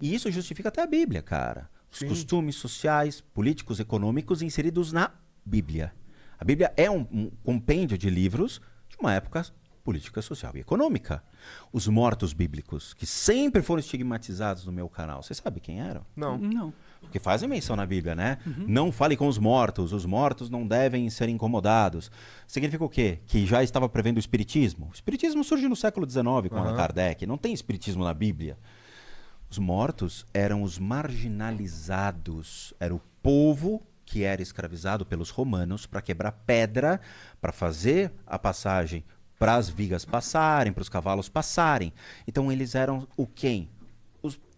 E isso justifica até a Bíblia, cara. Os Sim. costumes sociais, políticos, econômicos inseridos na Bíblia. A Bíblia é um compêndio de livros de uma época política, social e econômica. Os mortos bíblicos, que sempre foram estigmatizados no meu canal, você sabe quem eram? Não. Não. Porque fazem menção na Bíblia, né? Não fale com os mortos não devem ser incomodados. Significa o quê? Que já estava prevendo o espiritismo. O espiritismo surge no século XIX com Allan Kardec. Não tem espiritismo na Bíblia. Os mortos eram os marginalizados. Era o povo que era escravizado pelos romanos para quebrar pedra, para fazer a passagem, para as vigas passarem, para os cavalos passarem. Então eles eram o quem?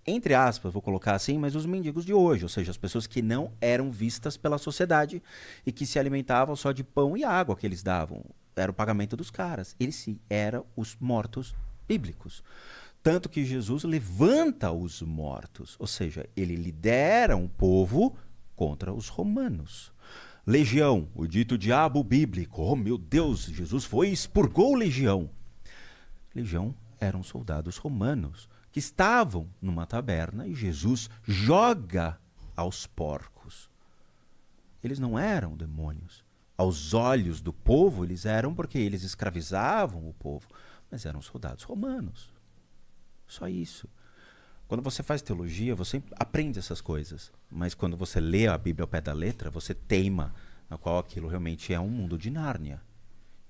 Entre aspas, vou colocar assim, mas os mendigos de hoje, ou seja, as pessoas que não eram vistas pela sociedade e que se alimentavam só de pão e água que eles davam. Era o pagamento dos caras. Eles sim, eram os mortos bíblicos. Tanto que Jesus levanta os mortos, ou seja, ele lidera um povo contra os romanos. Legião, o dito diabo bíblico. Oh, meu Deus, Jesus foi e expurgou Legião. Legião eram soldados romanos que estavam numa taberna e Jesus joga aos porcos. Eles não eram demônios. Aos olhos do povo, eles eram porque eles escravizavam o povo, mas eram soldados romanos. Só isso. Quando você faz teologia, você aprende essas coisas, mas quando você lê a Bíblia ao pé da letra, você teima na qual aquilo realmente é um mundo de Nárnia.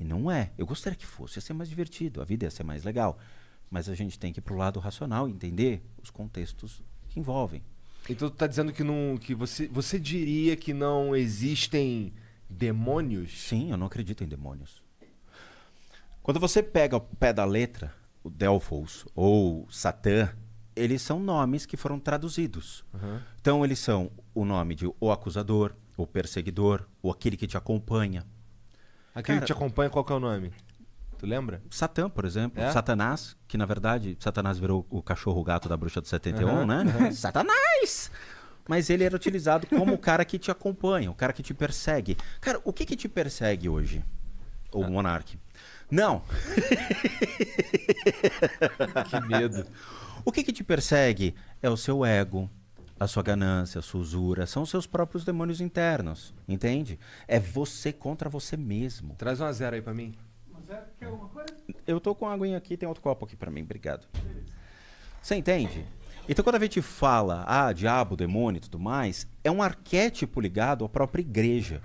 E não é. Eu gostaria que fosse, ia ser mais divertido, a vida ia ser mais legal. Mas a gente tem que ir para o lado racional e entender os contextos que envolvem. Então tu tá dizendo que não, que você diria que não existem demônios? Sim, eu não acredito em demônios. Quando você pega o pé da letra, o Delphos ou Satã, eles são nomes que foram traduzidos. Então eles são o nome de o acusador, o perseguidor, ou aquele que te acompanha. Aquele Cara, que te acompanha, qual que é o nome? Tu lembra? Satã, por exemplo. É? Satanás, que na verdade, Satanás virou o cachorro-gato da bruxa do 71, né? Satanás! Mas ele era utilizado como o cara que te acompanha, o cara que te persegue. Cara, o que te persegue hoje? O monarca? Não. Que medo. O que te persegue é o seu ego, a sua ganância, a sua usura. São os seus próprios demônios internos, entende? É você contra você mesmo. Traz uma zero aí pra mim. Mas quer alguma coisa? Eu tô com a aguinha aqui, tem outro copo aqui pra mim, obrigado. Você entende? Então quando a gente fala, diabo, demônio e tudo mais, é um arquétipo ligado à própria igreja.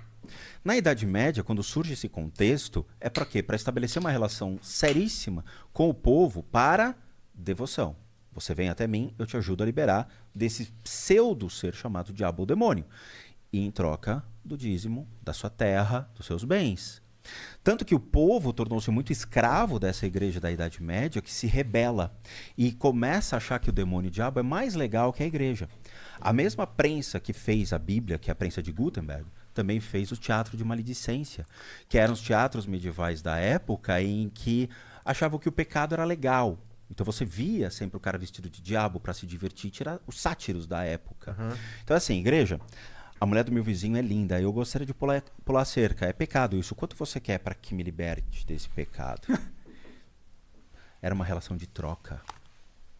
Na Idade Média, quando surge esse contexto, é para quê? Para estabelecer uma relação seríssima com o povo para devoção. Você vem até mim, eu te ajudo a liberar desse pseudo ser chamado diabo ou demônio. E em troca do dízimo, da sua terra, dos seus bens. Tanto que o povo tornou-se muito escravo dessa igreja da Idade Média que se rebela e começa a achar que o demônio e o diabo é mais legal que a igreja. A mesma prensa que fez a Bíblia, que é a prensa de Gutenberg, também fez o teatro de maledicência, que eram os teatros medievais da época em que achavam que o pecado era legal. Então você via sempre o cara vestido de diabo para se divertir, tirar os sátiros da época. Então assim, igreja, a mulher do meu vizinho é linda, eu gostaria de pular a cerca. É pecado isso. Quanto você quer para que me liberte desse pecado? Era uma relação de troca.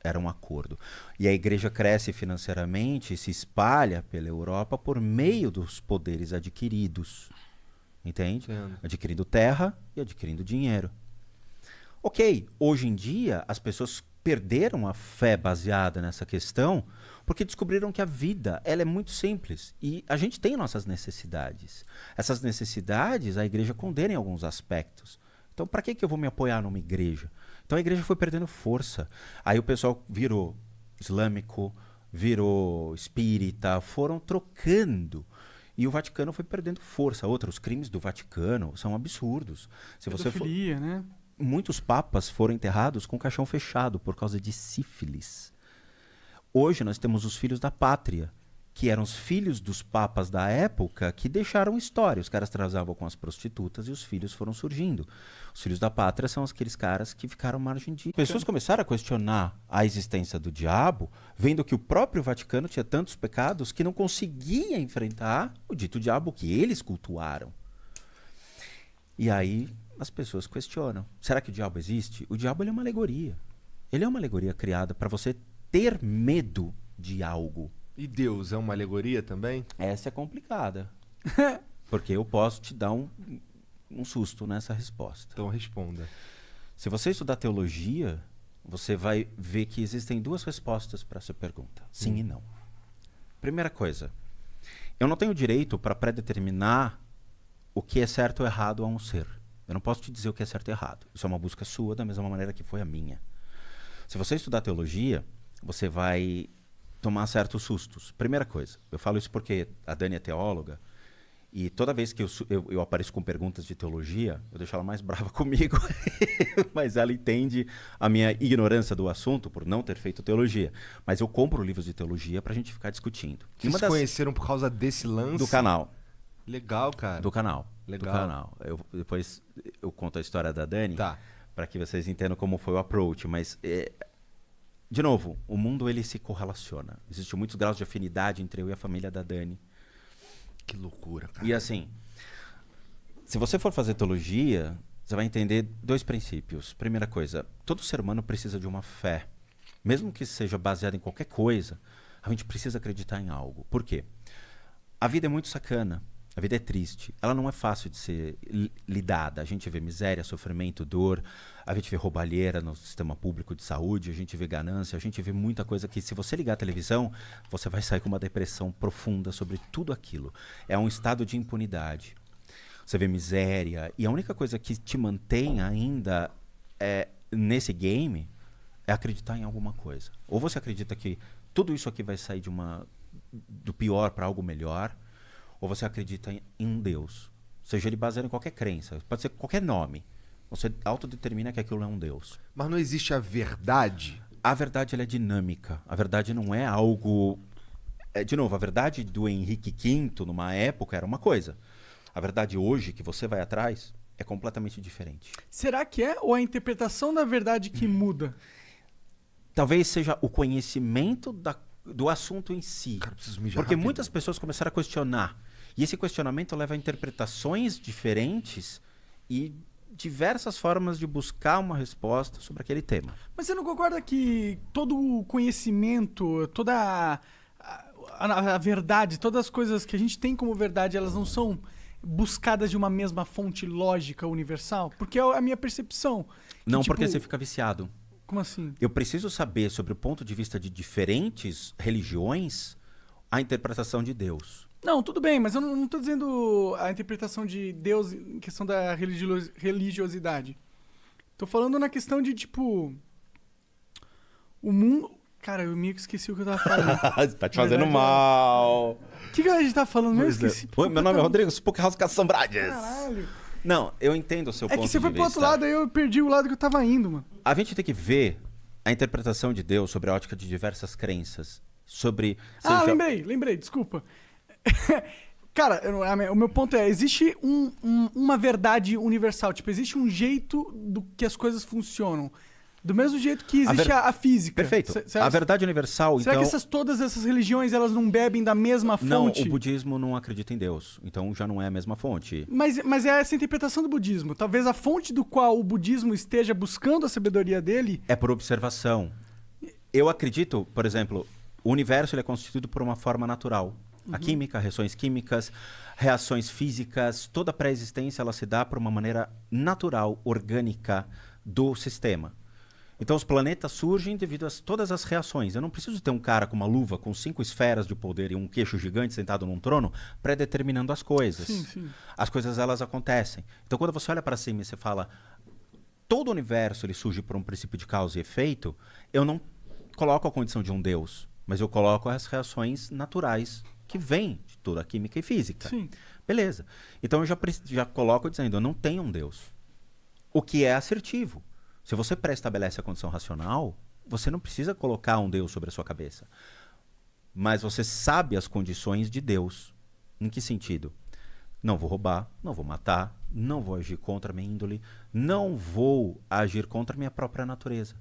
Era um acordo. E a igreja cresce financeiramente e se espalha pela Europa por meio dos poderes adquiridos. Entende? Entendo. Adquirindo terra e adquirindo dinheiro. Ok, hoje em dia as pessoas perderam a fé baseada nessa questão porque descobriram que a vida ela é muito simples e a gente tem nossas necessidades. Essas necessidades a igreja condena em alguns aspectos. Então, para que eu vou me apoiar numa igreja? Então, a igreja foi perdendo força. Aí o pessoal virou islâmico, virou espírita, foram trocando. E o Vaticano foi perdendo força. Outros crimes do Vaticano são absurdos. Se você for... Pedofilia, né? Muitos papas foram enterrados com o caixão fechado por causa de sífilis. Hoje nós temos os filhos da pátria, que eram os filhos dos papas da época que deixaram história. Os caras transavam com as prostitutas e os filhos foram surgindo. Os filhos da pátria são aqueles caras que ficaram à margem de... Pessoas começaram a questionar a existência do diabo, vendo que o próprio Vaticano tinha tantos pecados que não conseguia enfrentar o dito diabo que eles cultuaram. E aí as pessoas questionam. Será que o diabo existe? O diabo ele é uma alegoria. Ele é uma alegoria criada para você ter medo de algo. E Deus é uma alegoria também? Essa é complicada. Porque eu posso te dar um susto nessa resposta. Então responda. Se você estudar teologia, você vai ver que existem duas respostas para essa pergunta. Sim e não. Primeira coisa, eu não tenho direito para predeterminar o que é certo ou errado a um ser. Eu não posso te dizer o que é certo e errado. Isso é uma busca sua, da mesma maneira que foi a minha. Se você estudar teologia, você vai tomar certos sustos. Primeira coisa, eu falo isso porque a Dani é teóloga, e toda vez que eu apareço com perguntas de teologia, eu deixo ela mais brava comigo, mas ela entende a minha ignorância do assunto por não ter feito teologia. Mas eu compro livros de teologia pra gente ficar discutindo. Vocês se conheceram por causa desse lance? Do canal. Legal, cara. Do canal. Legal. Do canal. Depois eu conto a história da Dani, Tá. para que vocês entendam como foi o approach. Mas, de novo, o mundo ele se correlaciona. Existem muitos graus de afinidade entre eu e a família da Dani. Que loucura, cara. E assim, se você for fazer teologia, você vai entender dois princípios. Primeira coisa, todo ser humano precisa de uma fé. Mesmo que seja baseada em qualquer coisa, a gente precisa acreditar em algo. Por quê? A vida é muito sacana. A vida é triste. Ela não é fácil de ser lidada. A gente vê miséria, sofrimento, dor. A gente vê roubalheira no sistema público de saúde. A gente vê ganância. A gente vê muita coisa que, se você ligar a televisão, você vai sair com uma depressão profunda sobre tudo aquilo. É um estado de impunidade. Você vê miséria. E a única coisa que te mantém ainda nesse game é acreditar em alguma coisa. Ou você acredita que tudo isso aqui vai sair do pior para algo melhor, ou você acredita em Deus. Seja ele baseado em qualquer crença. Pode ser qualquer nome. Você autodetermina que aquilo é um Deus. Mas não existe a verdade? A verdade ela é dinâmica. A verdade não é algo... de novo, a verdade do Henrique V, numa época, era uma coisa. A verdade hoje, que você vai atrás, é completamente diferente. Será que é ou a interpretação da verdade que muda? Talvez seja o conhecimento do assunto em si. Cara, preciso mijar Porque rápido. muitas pessoas começaram a questionar. E esse questionamento leva a interpretações diferentes e diversas formas de buscar uma resposta sobre aquele tema. Mas você não concorda que todo o conhecimento, toda a verdade, todas as coisas que a gente tem como verdade, elas não são buscadas de uma mesma fonte lógica universal? Porque é a minha percepção. Que, Não, tipo, porque você fica viciado. Como assim? Eu preciso saber, sobre o ponto de vista de diferentes religiões, a interpretação de Deus. Não, tudo bem, mas eu não estou dizendo a interpretação de Deus em questão da religiosidade. Tô falando na questão de, tipo... O mundo... Cara, eu meio que esqueci o que eu tava falando. Tá te fazendo mal. O que a gente tá falando mesmo? Pois é. Esqueci. Oi, meu nome é Rodrigo, Spookhouse Caçambrades. Caralho. Não, eu entendo o seu É ponto que você de foi pro vista. outro lado, aí eu perdi o lado que eu tava indo, mano. A gente tem que ver a interpretação de Deus sobre a ótica de diversas crenças. Sobre... Ah, seja- lembrei, desculpa. Cara, o meu ponto é, existe uma verdade universal, tipo, existe um jeito do que as coisas funcionam. Do mesmo jeito que existe a física. Perfeito. Certo? A verdade universal, Será então... que todas essas religiões, elas não bebem da mesma Não, fonte? o budismo não acredita em Deus. Então já não é a mesma fonte. Mas é essa a interpretação do budismo. Talvez a fonte do qual o budismo esteja buscando a sabedoria dele... É por observação. Eu acredito, por exemplo, o universo ele é constituído por uma forma natural. A química, reações químicas, reações físicas, toda a pré-existência ela se dá por uma maneira natural, orgânica do sistema. Então os planetas surgem devido a todas as reações. Eu não preciso ter um cara com uma luva com 5 esferas de poder e um queixo gigante sentado num trono pré-determinando as coisas. Sim. As coisas elas acontecem. Então quando você olha para cima e você fala todo o universo ele surge por um princípio de causa e efeito, eu não coloco a condição de um Deus, mas eu coloco as reações naturais que vêm de toda a química e física. Sim. Beleza. Então eu já coloco dizendo, eu não tenho um Deus. O que é assertivo. Se você pré-estabelece a condição racional, você não precisa colocar um Deus sobre a sua cabeça. Mas você sabe as condições de Deus. Em que sentido? Não vou roubar, não vou matar, não vou agir contra a minha índole, não vou agir contra a minha própria natureza.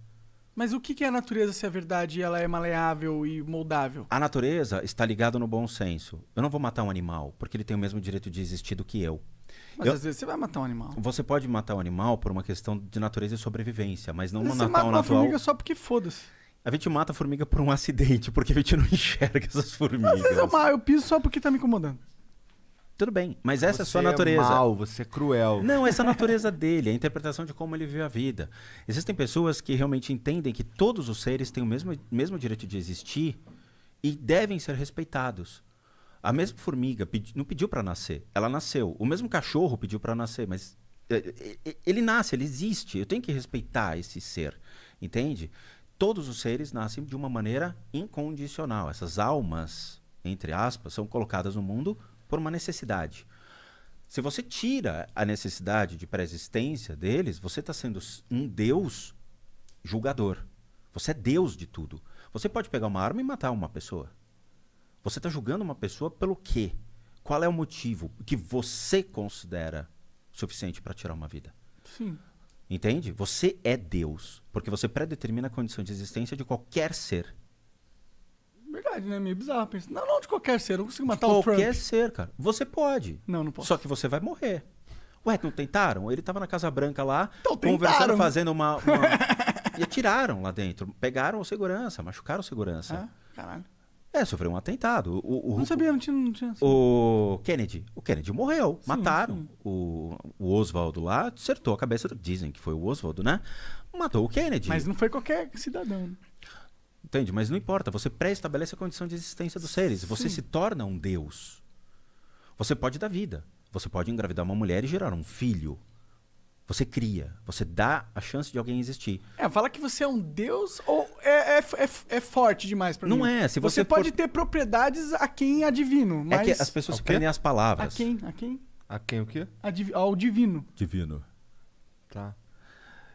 Mas o que é a natureza se a verdade ela é maleável e moldável? A natureza está ligada no bom senso. Eu não vou matar um animal, porque ele tem o mesmo direito de existir do que eu. Mas às vezes você vai matar um animal. Você pode matar um animal por uma questão de natureza e sobrevivência, mas não Às vezes matar você um mata uma natural. formiga só porque foda-se. A gente mata a formiga por um acidente, porque a gente não enxerga essas formigas. Às vezes eu piso só porque tá me incomodando. Tudo bem, mas essa é a sua Você natureza. É mal, você é cruel. Não, essa é a natureza dele, a interpretação de como ele vive a vida. Existem pessoas que realmente entendem que todos os seres têm o mesmo direito de existir e devem ser respeitados. A mesma formiga não pediu para nascer, ela nasceu. O mesmo cachorro pediu para nascer, mas ele nasce, ele existe. Eu tenho que respeitar esse ser, entende? Todos os seres nascem de uma maneira incondicional. Essas almas, entre aspas, são colocadas no mundo por uma necessidade. Se você tira a necessidade de pré-existência deles, você está sendo um Deus julgador. Você é Deus de tudo. Você pode pegar uma arma e matar uma pessoa. Você está julgando uma pessoa pelo quê? Qual é o motivo que você considera suficiente para tirar uma vida? Sim. Entende? Você é Deus, porque você predetermina a condição de existência de qualquer ser. Verdade, né? Meio bizarro pensar. Não de qualquer ser. Eu não consigo matar o Trump. Qualquer ser, cara. Você pode. Não posso. Só que você vai morrer. Ué, não tentaram? Ele tava na Casa Branca lá, Então, conversando, tentaram. fazendo uma... E atiraram lá dentro. Pegaram o segurança, machucaram o segurança. Ah, caralho. Sofreu um atentado. Não sabia, não tinha. O Kennedy morreu, Sim, mataram. sim. O Oswald lá acertou a cabeça, dizem que foi o Oswald, né? Matou o Kennedy. Mas não foi qualquer cidadão. Entende? Mas não importa, você pré-estabelece a condição de existência dos seres. Você se torna um Deus. Você pode dar vida. Você pode engravidar uma mulher e gerar um filho. Você cria. Você dá a chance de alguém existir. Falar que você é um deus ou é forte demais pra mim. Não é. Se você pode for... ter propriedades a quem é divino, mas... É que as pessoas O se quê? prendem às palavras. A quem? A quem o quê? Ao divino. Divino. Tá.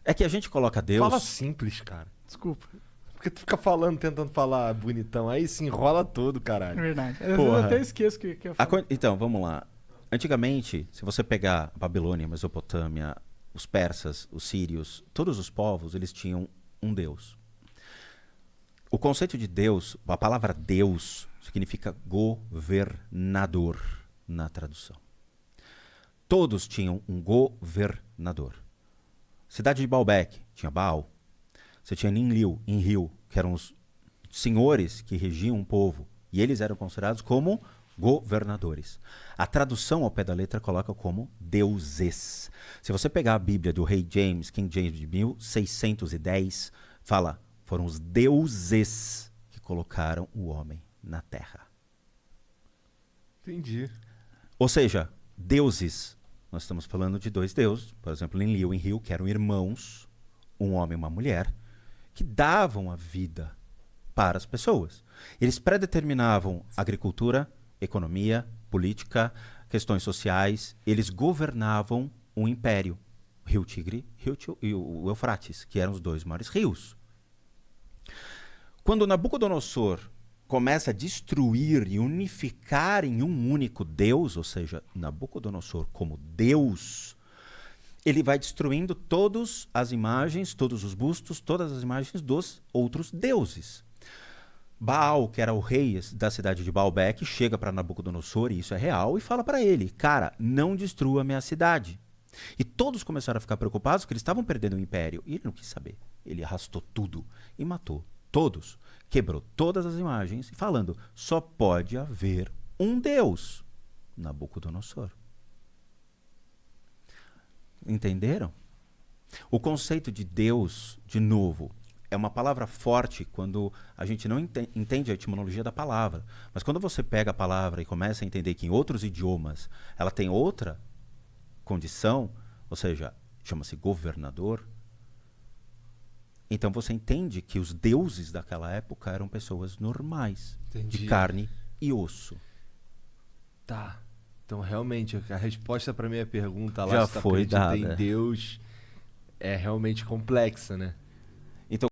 É que a gente coloca Deus... Fala simples, cara. Desculpa. Porque tu fica falando, tentando falar bonitão, aí se enrola todo, É caralho. verdade. Às vezes Porra. eu até esqueço que eu falo. Então, vamos lá. Antigamente, se você pegar a Babilônia, a Mesopotâmia, os persas, os sírios, todos os povos, eles tinham um Deus. O conceito de Deus, a palavra Deus, significa governador na tradução. Todos tinham um governador. Cidade de Baalbek tinha Baal. Você tinha Enlil, que eram os senhores que regiam um povo. E eles eram considerados como governadores. A tradução ao pé da letra coloca como deuses. Se você pegar a Bíblia do rei James, King James de 1610, fala, foram os deuses que colocaram o homem na terra. Entendi. Ou seja, deuses, nós estamos falando de dois deuses, por exemplo, Enlil e Enlil, que eram irmãos, um homem e uma mulher, que davam a vida para as pessoas. Eles predeterminavam agricultura, economia, política, questões sociais. Eles governavam um império, Rio Tigre e o Eufrates, que eram os dois maiores rios. Quando Nabucodonosor começa a destruir e unificar em um único Deus, ou seja, Nabucodonosor como Deus, ele vai destruindo todas as imagens, todos os bustos, todas as imagens dos outros deuses. Baal, que era o rei da cidade de Baalbek, chega para Nabucodonosor, e isso é real, e fala para ele, cara, não destrua a minha cidade. E todos começaram a ficar preocupados porque eles estavam perdendo o império. E ele não quis saber. Ele arrastou tudo e matou todos. Quebrou todas as imagens, falando, só pode haver um Deus, Nabucodonosor. Entenderam? O conceito de Deus, de novo, é uma palavra forte quando a gente não entende a etimologia da palavra. Mas quando você pega a palavra e começa a entender que em outros idiomas ela tem outra condição, ou seja, chama-se governador, então você entende que os deuses daquela época eram pessoas normais, Entendi. de carne e osso. Tá. Então, realmente, a resposta pra minha pergunta lá, Já se tu foi acredita dada. em Deus, é realmente complexa, né?